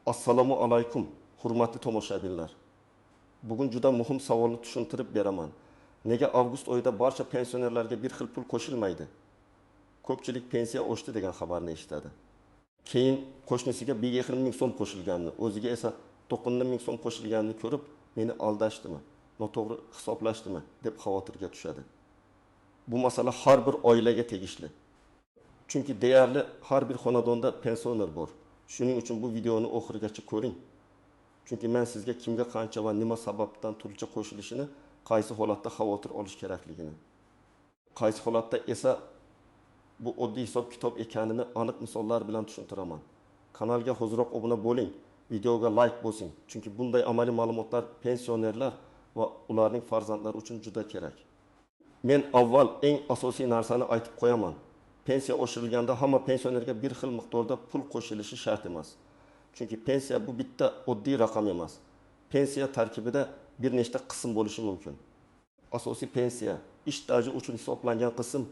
Assalomu alaykum, hurmatli tomoshabinlar. Bugun juda muhim savolni tushuntirib beraman. Nega avgust oyida barcha pensionerlarga bir xil pul qo'shilmaydi? Ko'pchilik pensiya oshdi degan xabarni eshitadi. Keyin qo'shnisiga 1,5 ming so'm qo'shilganini, o'ziga esa 9 ming so'm qo'shilganini ko'rib, meni aldashdimi, noto'g'ri hisoblashdimi deb xavotirga tushadi. Bu masala har bir oilaga tegishli. Chunki deyarli har bir xonadonda pensioner bor. Shuning uchun bu videoni oxirigacha ko'ring. Chunki men sizga kimga qancha va nima sababdan turlicha qo'shilishini, qaysi holatda xavotir olish kerakligini, qaysi holatda esa bu oddiy hisob kitob ekanini aniq misollar bilan tushuntiraman. Kanalga hozirroq obuna bo'ling, videoga like bosing. Chunki bunday amaliy ma'lumotlar pensionerlar va ularning farzandlari uchun juda kerak. Men avval eng asosiy narsani aytib qo'yaman. Pensiya oshirilganda hamma pensionerga bir xil miqdorda pul qo'shilishi shart emas. Chunki pensiya bu bitta oddiy raqam emas. Pensiya tarkibida bir nechta qism bo'lishi mumkin. Asosiy pensiya, ish staji uchun hisoblangan qism,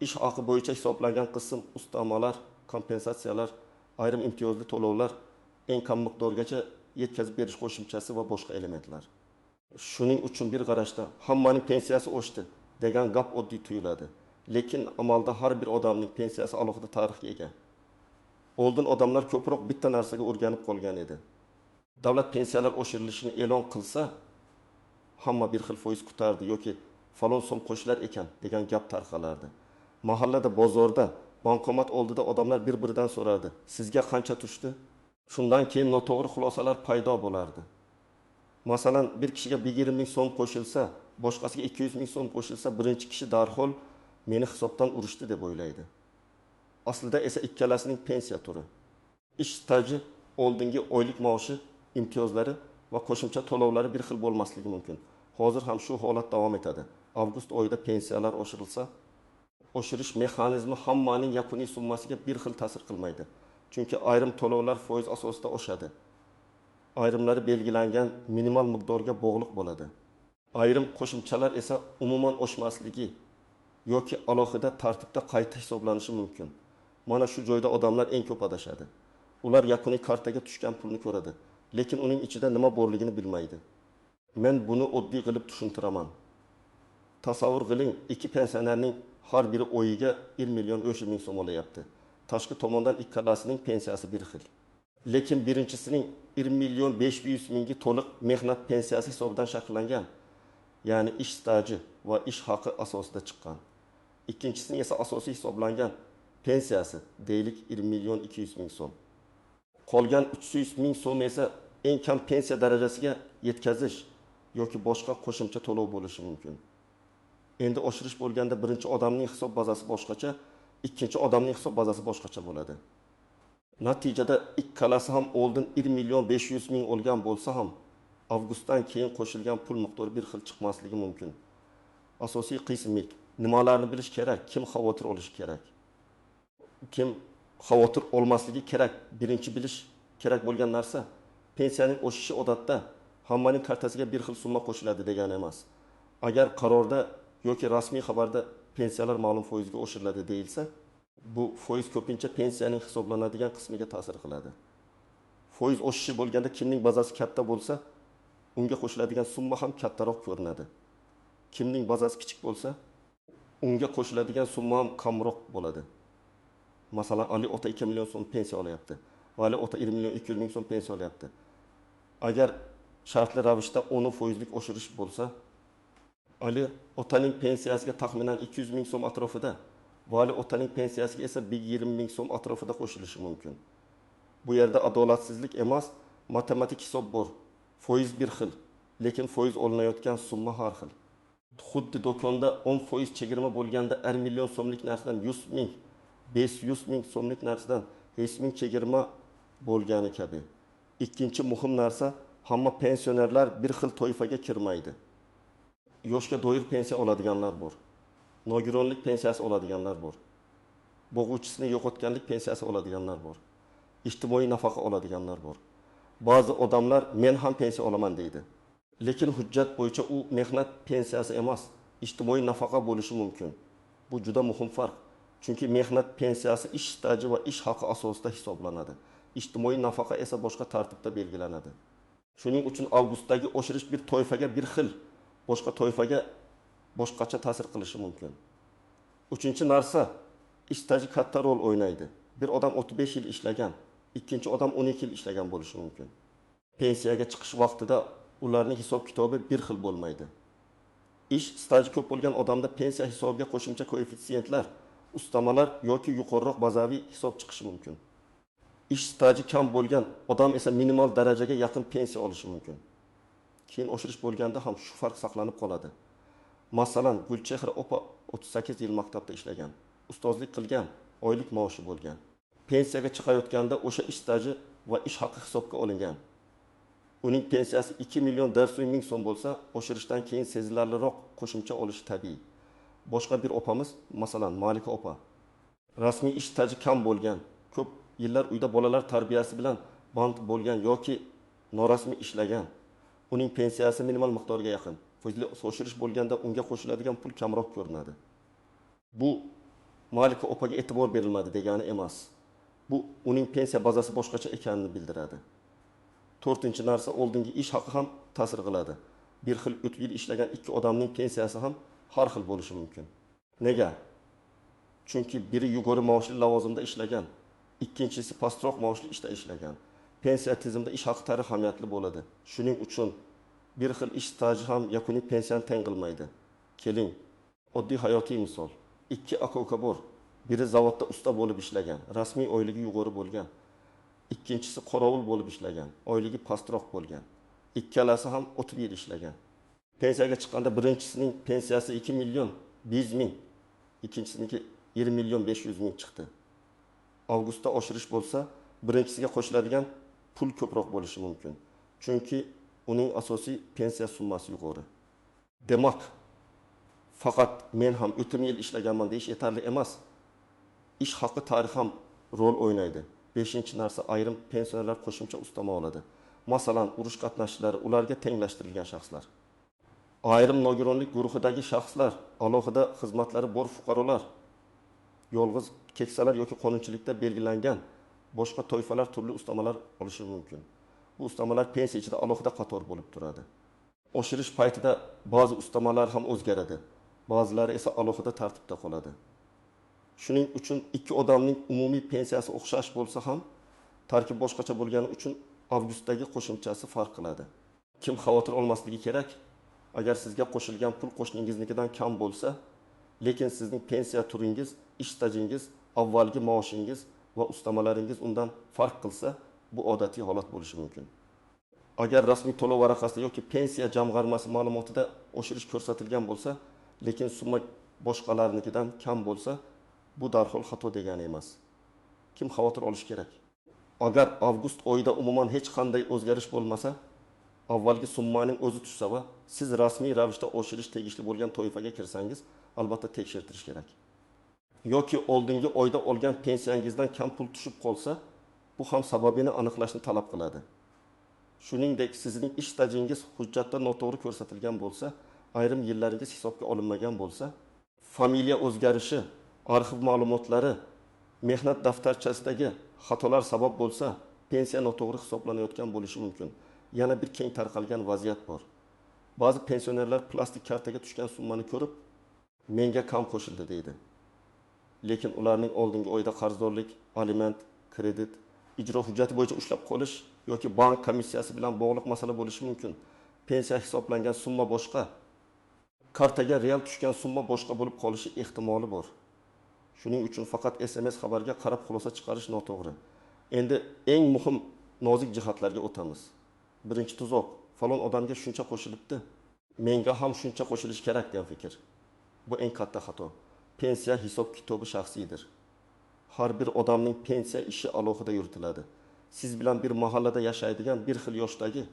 ish haqi bo'yicha hisoblangan qism, ustamalar, kompensatsiyalar, ayrim imtiyozli to'lovlar, eng kam miqdorgacha yetkazib berish qo'shimchasi va boshqa elementlar. Shuning uchun bir qarashda hammaning pensiyasi oshdi degan gap oddiy tuyuladi. Lekin amalda har bir odamning pensiyasi alohida tarixga ega. Oldin odamlar ko'proq bitta narsaga o'rganib qolgan edi. Davlat pensiyalar oshirilishini e'lon qilsa, hamma bir xil foiz ko'tardi yoki falon so'm qo'shilar ekan degan gap tarqalardi. Mahallada, bozorda, bankomat oldida odamlar bir-biridan so'rardi: "Sizga qancha tushdi?" Shundan keyin noto'g'ri xulosalar paydo bo'lardi. Masalan, bir kishiga 1,5 ming so'm qo'shilsa, boshqasiga 200 ming so'm qo'shilsa, birinchi kishi darhol meni hisobdan urishdi deb o'ylaydi. Aslida esa ikkalasining pensiya turi, ish staji, oldingi oylik maoshi, imtiyozlari va qo'shimcha to'lovlari bir xil bo'lmasligi mumkin. Hozir ham shu holat davom etadi. Avgust oyida pensiyalar oshirilsa, oshirish mexanizmi hammaning yakuniy summasiga bir xil ta'sir qilmaydi. Chunki ayrim to'lovlar foiz asosida oshadi. Ayrimlari belgilangan minimal miqdorga bog'liq bo'ladi. Ayrim qo'shimchalar esa umuman oshmasligi yoki alohida tartibda qayta hisoblanishi mumkin. Mana shu joyda odamlar eng ko'p adashadi. Ular yakuniy kartaga tushgan pulni ko'radi, lekin uning ichida nima borligini bilmaydi. Men buni oddiy qilib tushuntiraman. Tasavvur qiling, ikki pensionerning har biri oyiga 1 million 500 ming so'm olayapti. Tashqi tomondan ikkalasining pensiyasi bir xil. Lekin birinchisining 1 million 500 mingi to'liq mehnat pensiyasi hisobidan shakllangan, ya'ni ish staji va ish haqi asosida chiqqan. Ikkinchisining esa asosiy hisoblangan pensiyasi deylik 1 million 200 ming so'm. Qolgan 300 ming so'm esa eng kam pensiya darajasiga yetkazish yoki boshqa qo'shimcha to'lov bo'lishi mumkin. Endi oshirish bo'lganda birinchi odamning hisob bazasi boshqacha, ikkinchi odamning hisob bazasi boshqacha bo'ladi. Natijada ikkalasi ham oldin 1 million 500 ming olgan bo'lsa ham, avgustdan keyin qo'shilgan pul miqdori bir xil chiqmasligi mumkin. Asosiy qismik nimalarni bilish kerak, kim xavotir olishi kerak, kim xavotir olmasligi kerak. Birinchi bilish kerak bo'lgan narsa, pensiyaning oshishi odatda hammaning kartasiga bir xil summa qo'shiladi degani emas. Agar qarorda yoki rasmiy xabarda pensiyalar ma'lum foizga oshiriladi deyilsa, bu foiz ko'pincha pensiyaning hisoblanadigan qismiga ta'sir qiladi. Foiz oshishi bo'lganda kimning bazasi katta bo'lsa, unga qo'shiladigan summa ham kattaroq ko'rinadi. Kimning bazasi kichik bo'lsa, unga qo'shiladigan summa ham kamroq bo'ladi. Masalan, Ali ota 2 million so'm pensiya olyapti. Ali ota 1 million 200 ming so'm pensiya olyapti. Agar shartli ravishda 10 foizlik oshirish bo'lsa, Ali otaning pensiyasiga taxminan 200 ming so'm atrofida, Ali otaning pensiyasiga esa 120 ming so'm atrofida qo'shilishi mumkin. Bu yerda adolatsizlik emas, matematik hisob bor. Foiz bir xil, lekin foiz olinayotgan summa har xil. Xuddi do'konda 10% chegirma bo'lganda 1 million so'mlik narsadan 100 ming, 500 ming so'mlik narsadan hech ming chegirma bo'lgani kabi. Ikkinchi muhim narsa, hamma pensionerlar bir xil toifaga kirmaydi. Yoshga doir pensiya oladiganlar bor. Nogironlik pensiyasi oladiganlar bor. Bo'g'uvchisini yo'qotganlik pensiyasi oladiganlar bor. Ijtimoiy nafaqa oladiganlar bor. Ba'zi odamlar men ham pensiya olaman deydi. Lekin hujjat bo'yicha u mehnat pensiyasi emas, ijtimoiy nafaqa bo'lishi mumkin. Bu juda muhim farq. Chunki mehnat pensiyasi ish staji va ish haqi asosida hisoblanadi. ijtimoiy nafaqa esa boshqa tartibda belgilanadi. Shuning uchun avgustdagi oshirish bir toifaga bir xil, boshqa toifaga boshqacha ta'sir qilishi mumkin. Uchinchi narsa, ish staji katta rol o'ynaydi. Bir odam 35 yil ishlagan, ikkinchi odam 12 yil ishlagan bo'lishi mumkin. Pensiyaga chiqish vaqtida ularning hisob-kitobi bir xil bo'lmaydi. Ish staji ko'p bo'lgan odamda pensiya hisobiga qo'shimcha koeffitsiyentlar, ustamalar yoki yuqoriroq bazaviy hisob chiqishi mumkin. Ish staji kam bo'lgan odam esa minimal darajaga yaqin pensiya olishi mumkin. Keyin oshirish bo'lganda ham shu farq saqlanib qoladi. Masalan, Gulchehra opa 38 yil maktabda ishlagan, ustozlik qilgan, oylik maoshi bo'lgan. Pensiyaga chiqayotganda o'sha ish staji va ish haqi hisobga olingan. Uning pensiyasi 2 million 400 ming so'm bo'lsa, oshirishdan keyin sezilarliroq qo'shimcha olishi tabiiy. Boshqa bir opamiz, masalan, Malika opa, rasmiy ish staji kam bo'lgan, ko'p yillar uyda bolalar tarbiyasi bilan band bo'lgan yoki norasmiy ishlagan. Uning pensiyasi minimal miqdorga yaqin. Foizli oshirish bo'lganda unga qo'shiladigan pul kamroq ko'rinadi. Bu Malika opaga e'tibor berilmadi degani emas. Bu uning pensiya bazasi boshqacha ekanini bildiradi. To'rtinchi narsa, oldingi ish haqi ham ta'sir qiladi. Bir xil o'tib yil ishlagan ikki odamning pensiyasi ham har xil bo'lishi mumkin. Nega? Chunki biri yuqori maoshli lavozimda ishlagan, ikkinchisi pastroq maoshli ishda ishlagan. Pensiya tizimida ish haqi tarix ahamiyatli bo'ladi. Shuning uchun bir xil ish staji ham yakuniy pensiyani teng qilmaydi. Keling, oddiy hayotiy misol. Ikki aka-uka bor. Biri zavodda usta bo'lib ishlagan, rasmiy oyligi yuqori bo'lgan. Ikkinchisi qorovul bo'lib ishlagan, oyligi pastroq bo'lgan. Ikkalasi ham 30 yil ishlagan. Pensiyaga chiqqanda birinchisining pensiyasi 2 million 100 ming, ikkinchisiniki 20 million 500 ming chiqdi. Avgustda oshirish bo'lsa, birinchisiga qo'shiladigan pul ko'proq bo'lishi mumkin. Chunki uning asosiy pensiya summasi yuqori. Demak, faqat men ham 30 yil ishlaganman deyish yetarli emas. Ish haqi tarix ham rol o'ynaydi. Beshinchi narsa, ayrim pensionerlar qo'shimcha ustama oladi. Masalan, urush qatnashchilari, ularga tenglashtirilgan shaxslar. Ayrim nogironlik guruhidagi shaxslar, alohida xizmatlari bor fuqarolar, yolg'iz keksalar yoki qonunchilikda belgilangan boshqa toifalar turli ustamalar olishi mumkin. Bu ustamalar pensiya ichida alohida qator bo'lib turadi. Oshirish paytida ba'zi ustamalar ham o'zgaradi, ba'zilari esa alohida tartibda qoladi. Shuning uchun ikki odamning umumiy pensiyasi o'xshash bo'lsa ham, tarkib boshqacha bo'lgani uchun avgustdagi qo'shimchasi farq qiladi. Kim xavotir olmasligi kerak? Agar sizga qo'shilgan pul qo'shningiznikidan kam bo'lsa, lekin sizning pensiya turingiz, ish stajingiz, avvalgi maoshingiz va ustamalaringiz undan farq qilsa, bu odatiy holat bo'lishi mumkin. Agar rasmiy to'lov varaqasida yoki pensiya jamg'armasi ma'lumotida oshirish ko'rsatilgan bo'lsa, lekin summa boshqalarnikidan kam bo'lsa, bu darhol xato degani emas. Kim xavotir olish kerak? Agar avgust oyida umuman hech qanday o'zgarish bo'lmasa, avvalgi summaning o'zi tushsa va siz rasmiy ravishda oshirish tegishli bo'lgan toifaga kirsangiz, albatta tekshirtirish kerak. Yoki oldingi oyda olgan pensiyangizdan kam pul tushib qolsa, bu ham sababini aniqlashni talab qiladi. Shuningdek, sizning ish stajingiz hujjatda noto'g'ri ko'rsatilgan bo'lsa, ayrim yillaringiz hisobga olinmagan bo'lsa, familiya o'zgarishi, arxiv ma'lumotlari, mehnat daftarchasidagi xatolar sabab bo'lsa, pensiya noto'g'ri hisoblanayotgan bo'lishi mumkin. Yana bir keng tarqalgan vaziyat bor. Ba'zi pensionerlar plastik kartaga tushgan summani ko'rib, menga kam qo'shildi deydi. Lekin ularning oldingi oyda qarzdorlik, aliment, kredit, ijro hujjati bo'yicha ushlab qolish yoki bank komissiyasi bilan bog'liq masala bo'lishi mumkin. Pensiya hisoblangan summa boshqa, kartaga real tushgan summa boshqa bo'lib qolishi ehtimoli bor. Shuning uchun faqat SMS xabarga qarab xulosa chiqarish noto'g'ri. Endi eng muhim nozik jihatlarga o'tamiz. Birinchi tuzoq, falon odamga shuncha qo'shilibdi, menga ham shuncha qo'shilish kerak degan fikr. Bu eng katta xato. Pensiya hisob-kitobi shaxsiydir. Har bir odamning pensiya ishi alohida yuritiladi. Siz bilan bir mahallada yashaydigan bir xil yoshdagi,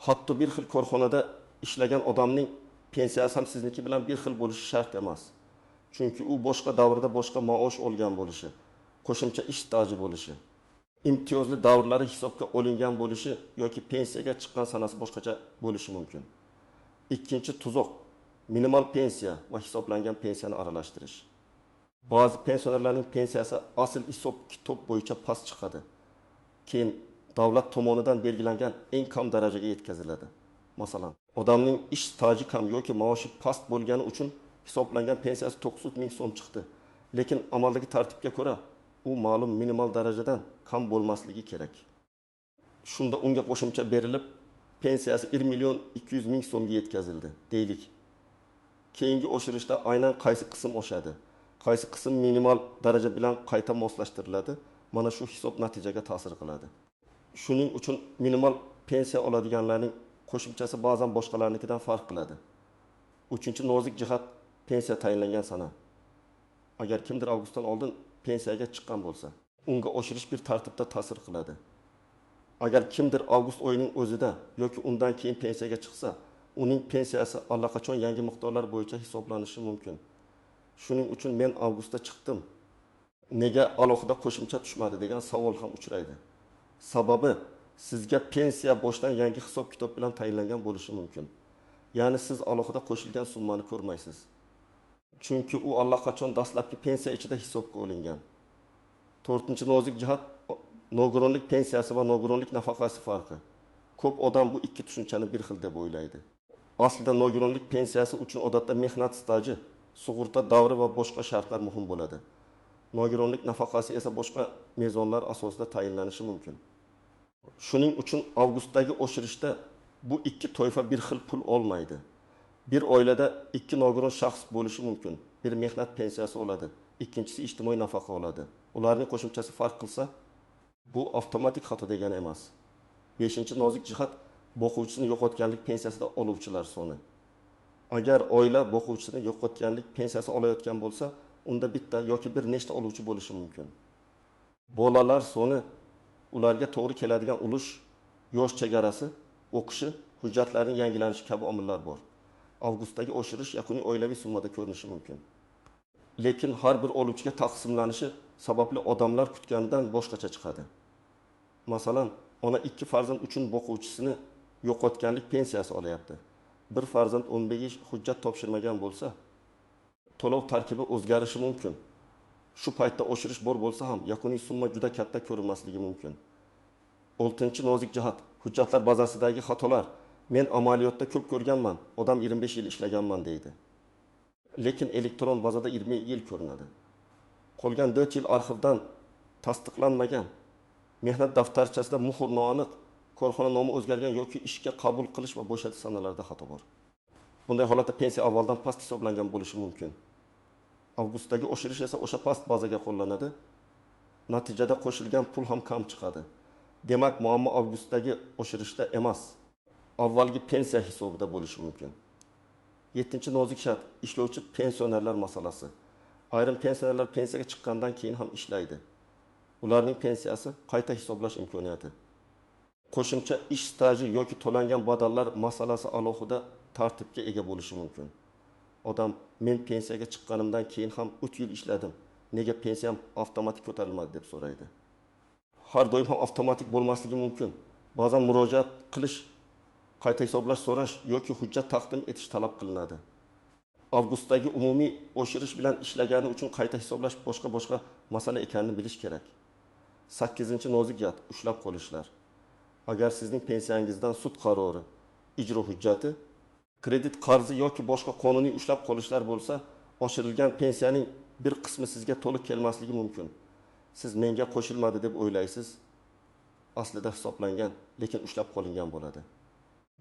hatto bir xil korxonada ishlagan odamning pensiyasi ham sizniki bilan bir xil bo'lishi shart emas. Chunki u boshqa davrda boshqa maosh olgan bo'lishi, qo'shimcha ish staji bo'lishi, imtiyozli davrlari hisobga olingan bo'lishi yoki pensiyaga chiqqan sanasi boshqacha bo'lishi mumkin. Ikkinchi tuzoq, minimal pensiya va hisoblangan pensiyani aralashtirish. Ba'zi pensionerlarning pensiyasi asl hisob-kitob bo'yicha past chiqadi. keyin davlat tomonidan belgilangan eng kam darajaga yetkaziladi. Masalan, odamning ish staji kam yoki maoshi past bo'lgani uchun hisoblangan pensiyasi 900 ming so'm chiqdi. Lekin amaldagi tartibga ko'ra u ma'lum minimal darajadan kam bo'lmasligi kerak. Shunda unga qo'shimcha berilib, pensiyasi 1 million 200 ming so'mga yetkazildi deylik. Keyingi oshirishda aynan qaysi qism oshadi, qaysi qism minimal daraja bilan qayta moslashtiriladi, mana shu hisob natijaga ta'sir qiladi. Shuning uchun minimal pensiya oladiganlarning qo'shimchasi ba'zan boshqalarnikidan farq qiladi. 3-nozik jihat pensiya tayinlangan sana. Agar kimdir avgustdan oldin pensiyaga chiqqan bo'lsa, unga oshirish bir tartibda ta'sir qiladi. Agar kimdir avgust oyining o'zida yoki undan keyin pensiyaga chiqsa, uning pensiyasi allaqachon yangi miqdorlar bo'yicha hisoblanishi mumkin. Shuning uchun men avgustda chiqdim, nega alohida qo'shimcha tushmadi degan savol ham uchraydi. Sababi sizga pensiya boshdan yangi hisob-kitob bilan tayinlangan bo'lishi mumkin. Ya'ni siz alohida qo'shilgan summani ko'rmaysiz. Chunki u allaqachon dastlabki pensiya ichida hisobga olingan. 4-nozik jihat nogironlik pensiyasi va nogironlik nafaqasi farqi. Ko'p odam bu ikki tushunchani bir xil deb o'ylaydi. Aslida nogironlik pensiyasi uchun odatda mehnat staji, sug'urta davri va boshqa shartlar muhim bo'ladi. Nogironlik nafaqasi esa boshqa mezonlar asosida tayinlanishi mumkin. Shuning uchun avgustdagi oshirishda bu ikki toifa bir xil pul olmaydi. Bir oilada ikki nogiron shaxs bo'lishi mumkin. Bir mehnat pensiyasi oladi, ikkinchisi ijtimoiy nafaqa oladi. Ularning qo'shimchasi farq qilsa, bu avtomatik xato degani emas. 5-nozik jihat boquvchisini yo'qotganlik pensiyasida oluvchilar soni. Agar oila boquvchisini yo'qotganlik pensiyasi olayotgan bo'lsa, unda bitta yoki bir nechta oluvchi bo'lishi mumkin. Bolalar soni, ularga to'g'ri keladigan ulush, yosh chegarasi, o'qishi, hujjatlarning yangilanishi kabi omillar bor. Avgustdagi oshirish yakuniy oilaviy summada ko'rinishi mumkin. Lekin har bir oluvchiga taqsimlanishi sababli odamlar kutganidan boshqacha chiqadi. Masalan, ona 2 farzand uchun boquvchisini yo'qotganlik pensiyasi olyapti. Bir farzand 15 hujjat topshirmagan bo'lsa, to'lov tarkibi o'zgarishi mumkin. Shu paytda oshirish bor bo'lsa ham yakuniy summa juda katta ko'rinmasligi mumkin. 6-nozik jihat hujjatlar bazasidagi xatolar. Men amaliyotda ko'p ko'rganman, odam 25 yil ishlaganman deydi. Lekin elektron bazada 20 yil ko'rinadi. Qolgan 4 yil arxivdan tasdiqlanmagan, mehnat daftarchasida muhr noaniq, korxona nomi o'zgargan yoki ishga qabul qilish va bo'shatish sanalarida xato bor. Bunday holatda pensiya avvaldan past hisoblangan bo'lishi mumkin. Avgustdagi oshirish esa o'sha past bazaga qo'llanadi. Natijada qo'shilgan pul ham kam chiqadi. Demak, muammo avgustdagi oshirishda emas, avvalgi pensiya hisobida bo'lishi mumkin. 7-nozik shart ishlovchi pensionerlar masalasi. Ayrim pensionerlar pensiyaga chiqqandan keyin ham ishlaydi. Ularning pensiyasi qayta hisoblash imkoniyati. Qo'shimcha ish staji yoki to'langan badallar masalasi alohida tartibga ega bo'lishi mumkin. Odam, men pensiyaga chiqqanimdan keyin ham 3 yil ishladim. Nega pensiyam avtomatik ko'tarilmadi deb so'raydi. Har doim ham avtomatik bo'lmasligi mumkin. Ba'zan murojaat qilish, qayta hisoblash so'rash yoki hujjat taqdim etish talab qilinadi. Avgustdagi umumiy oshirish bilan ishlagani uchun qayta hisoblash boshqa masala ekanini bilish kerak. 8-nozik jihat ushlab qolishlar. Agar sizning pensiyangizdan sud qarori, ijro hujjati, kredit qarzi yoki boshqa qonuniy ushlab qolishlar bo'lsa, oshirilgan pensiyaning bir qismi sizga to'liq kelmasligi mumkin. Siz menga qo'shilmadi deb o'ylaysiz. Aslida hisoblangan, lekin ushlab qolingan bo'ladi.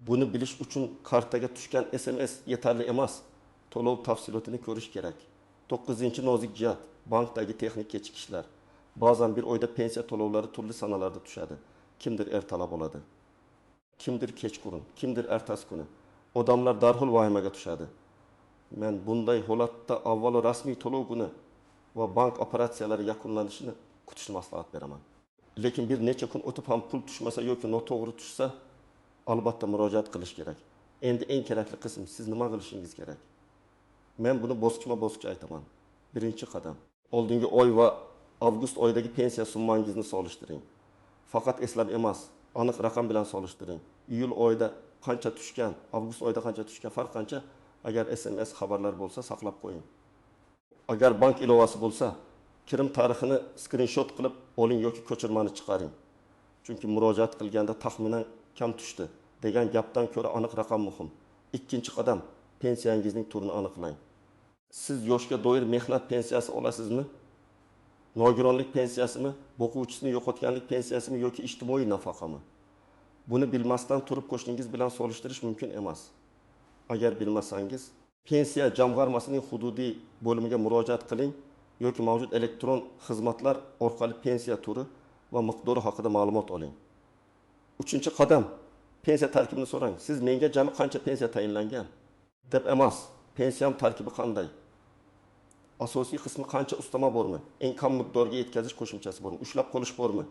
Buni bilish uchun kartaga tushgan SMS yetarli emas. To'lov tafsilotini ko'rish kerak. 9-nozik jihat bankdagi texnik kechikishlar. Ba'zan bir oyda pensiya to'lovlari turli sanalarda tushadi. Kimdir ertalab oladi, kimdir kechqurun, kimdir ertasi kuni. Odamlar darhol vahimaga tushadi. Men bunday holatda avvalo rasmiy to'lov kuni va bank operatsiyalari yakunlanishini kutishni maslahat beraman. Lekin bir necha kun o'tib ham pul tushmasa yoki noto'g'ri tushsa, albatta murojaat qilish kerak. Endi eng kerakli qism siz nima qilishingiz kerak? Men buni bosqichma-bosqich aytaman. Birinchi qadam, oldingi oy va avgust oyidagi pensiya summangizni solishtiring. Faqat eslab emas, aniq raqam bilan solishtiring. Iyul oyida qancha tushgan, avgust oyida qancha tushgan, farq qancha? Agar SMS xabarlar bo'lsa, saqlab qo'ying. Agar bank ilovasi bo'lsa, kirim tarixini skrinshot qilib oling yoki ko'chirmani chiqaring. Chunki murojaat qilganda taxminan kam tushdi degan gapdan ko'ra aniq raqam muhim. Ikkinchi qadam, pensiyangizning turini aniqlang. Siz yoshga doir mehnat pensiyasi olasizmi? Nogironlik pensiyasimi, o'quvchisini yo'qotganlik pensiyasimi yoki ijtimoiy nafaqami? Buni bilmasdan turib qo'shningiz bilan solishtirish mumkin emas. Agar bilmasangiz, pensiya jamg'armasining hududiy bo'limiga murojaat qiling yoki mavjud elektron xizmatlar orqali pensiya turi va miqdori haqida ma'lumot oling. Uchinchi qadam, pensiya tarkibini so'rang. Siz menga jami qancha pensiya tayinlangan deb emas, pensiyam tarkibi qanday? Asosiy qismi qancha ustama bormi? Eng kam miqdorga yetkazish qo'shimchasi bormi? Ushlab qolish bormi?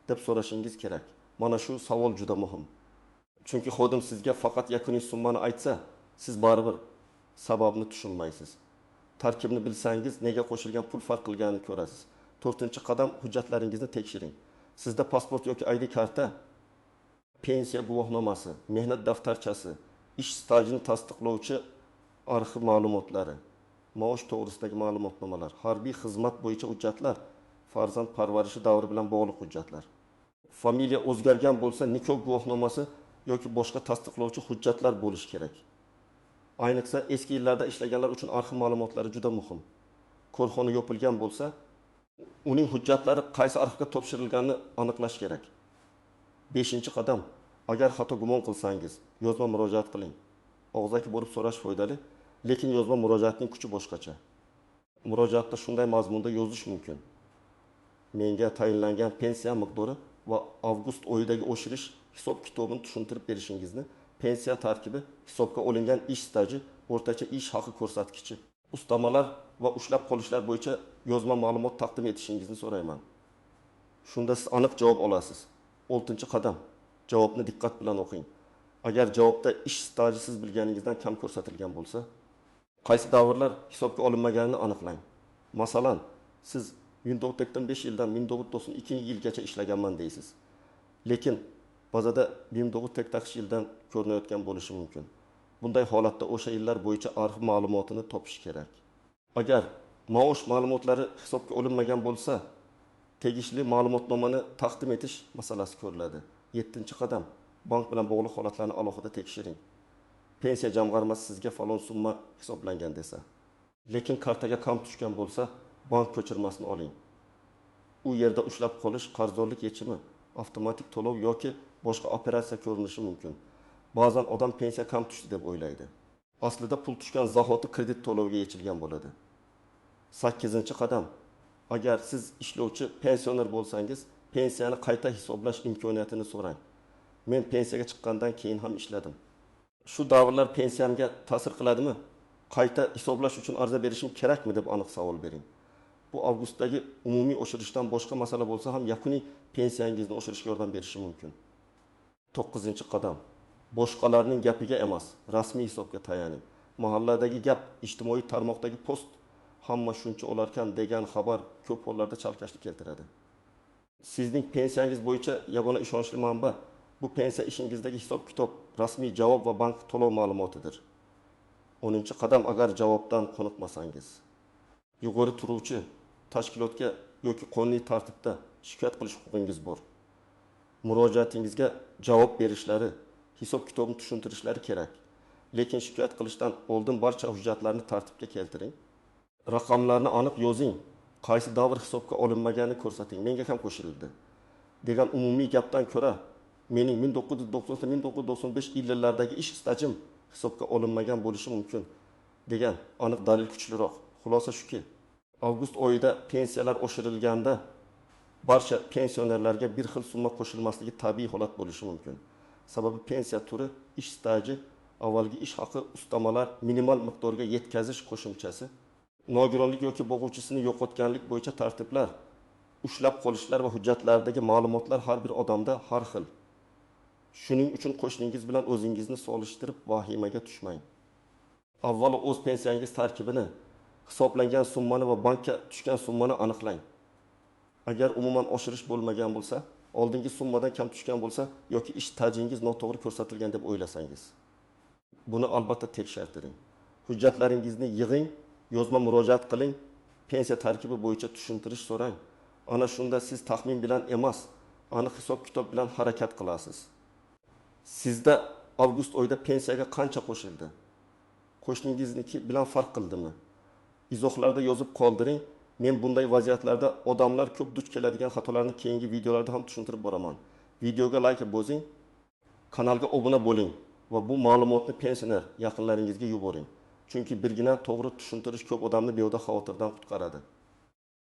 deb so'rashingiz kerak. Mana shu savol juda muhim. Chunki xodim sizga faqat yakuniy summani aytsa, siz baribir sababni tushunmaysiz. Tarkibni bilsangiz, nega qo'shilgan pul farq qilganini ko'rasiz. 4-qadam, hujjatlaringizni tekshiring. Sizda pasport yoki ID karta, pensiya guvohnomasi, mehnat daftarchasi, ish stajini tasdiqlovchi arxiv ma'lumotlari, maosh to'g'risidagi ma'lumotnomalar, harbiy xizmat bo'yicha hujjatlar, farzand parvarishi davri bilan bog'liq hujjatlar. Familiya o'zgargan bo'lsa, nikoh guvohnomasi yoki boshqa tasdiqlovchi hujjatlar bo'lishi kerak. Ayniqsa eski yillarda ishlaganlar uchun arxiv ma'lumotlari juda muhim. Korxona yopilgan bo'lsa, uning hujjatlari qaysi arxivga topshirilganini aniqlash kerak. 5-qadam, agar xato gumon qilsangiz, yozma murojaat qiling. Og'zaki bo'lib so'rash foydali, lekin yozma murojaatning kuchi boshqacha. Murojaatda shunday mazmunda yozish mumkin: menga tayinlangan pensiya miqdori va avgust oyidagi oshirish hisob kitobini tushuntirib berishingizni, pensiya tarkibi, hisobga olingan ish staji, o'rtacha ish haqi ko'rsatkichi, ustamalar va ushlab qolishlar bo'yicha yozma ma'lumot taqdim etishingizni so'rayman. Shunda siz aniq javob olasiz. 6-qadam, javobni diqqat bilan o'qing. Agar javobda ish staji siz bilganingizdan kam ko'rsatilgan bo'lsa, qaysi davrlar hisobga olinmaganini aniqlang. Masalan, siz 1985 yildan 1992 yilgacha ishlaganman deysiz. Lekin bazada 1980 yildan ko'rinayotgan bo'lishi mumkin. Bunday holatda o'sha yillar bo'yicha arxiv ma'lumotini topish kerak. Agar maosh ma'lumotlari hisobga olinmagan bo'lsa, tegishli ma'lumotnomani taqdim etish masalasi ko'riladi. 7-qadam, bank bilan bog'liq holatlarni alohida tekshiring. Pensiya jamg'armasi sizga falon summa hisoblangan desa, lekin kartaga kam tushgan bo'lsa, bank ko'chirmasini oling. U yerda ushlab qolish, qarzdorlik yechimi, avtomatik to'lov yoki boshqa operatsiya ko'rinishi mumkin. Ba'zan odam pensiya kam tushdi deb o'ylaydi. Aslida pul tushgan zahoti kredit to'loviga yechilgan bo'ladi. 8-qadam, agar siz ishlovchi pensioner bo'lsangiz, pensiyani qayta hisoblash imkoniyatini so'rang. Men pensiyaga chiqqandan keyin ham ishladim. Shu davrlar pensiyamga ta'sir qiladimi? Qayta hisoblash uchun ariza berishim kerakmi deb aniq savol bering. Bu avgustdagi umumiy oshirishdan boshqa masala bo'lsa ham yakuniy pensiyangizni oshirishga yordam berishi mumkin. 9-qadam, boshqalarning gapiga emas, rasmiy hisobga tayaning. Mahalladagi gap, ijtimoiy tarmoqdagi post hamma shuncha olarkan degan xabar ko'p hollarda chalkashlik keltiradi. Sizning pensiyangiz bo'yicha yagona ishonchli manba bu pensiya ishingizdagi hisob-kitob, rasmiy javob va bank to'lov ma'lumotidir. 10-qadam, agar javobdan qoniqmasangiz, yuqori turuvchi tashkilotga yoki qonuniy tartibda shikoyat qilish huquqingiz bor. Murojaatingizga javob berishlari, hisob-kitobni tushuntirishlari kerak. Lekin shikoyat qilishdan oldin barcha hujjatlarni tartibga keltiring. Raqamlarni aniq yozing. Qaysi davr hisobga olinmaganini ko'rsating. Menga ham qo'shildi degan umumiy gapdan ko'ra, mening 1990-1995 yillardagi ish stajim hisobga olinmagan bo'lishi mumkin degan aniq dalil kuchliroq. Xulosa shuki, avgust oyida pensiyalar oshirilganda barcha pensionerlarga bir xil summa qo'shilmasligi tabiiy holat bo'lishi mumkin. Sababi pensiya turi, ish staji, avvalgi ish haqi, ustamalar, minimal miqdorga yetkazish qo'shimchasi, nogironlik yoki bo'g'uvchisini yo'qotganlik bo'yicha tartiblar, ushlab qolishlar va hujjatlardagi ma'lumotlar har bir odamda har xil. Shuning uchun qo'shningiz bilan o'zingizni solishtirib vahimaga tushmang. Avvalo o'z pensiyangiz tarkibini, hisoblangan summani va bankka tushgan summani aniqlang. Agar umuman oshirish bo'lmagan bo'lsa, oldingi summadan kam tushgan bo'lsa yoki ish stajingiz noto'g'ri ko'rsatilgan deb o'ylasangiz, buni albatta tekshirtiring. Hujjatlaringizni yig'ing, yozma murojaat qiling, pensiya tarkibi bo'yicha tushuntirish so'rang. Ana shunda siz taxmin bilan emas, aniq hisob kitob bilan harakat qilasiz. Sizda avgust oyida pensiyaga qancha qo'shildi? Qo'shningizniki bilan farq qildimi? Izohlarda yozib qoldiring. Men bunday vaziyatlarda odamlar ko'p duch keladigan xatolarni keyingi videolarda ham tushuntirib boraman. Videoga like bosing, kanalga obuna bo'ling va bu ma'lumotni pensioner yaqinlaringizga yuboring. Chunki birgina to'g'ri tushuntirish ko'p odamni behuda xavotirdan qutqaradi.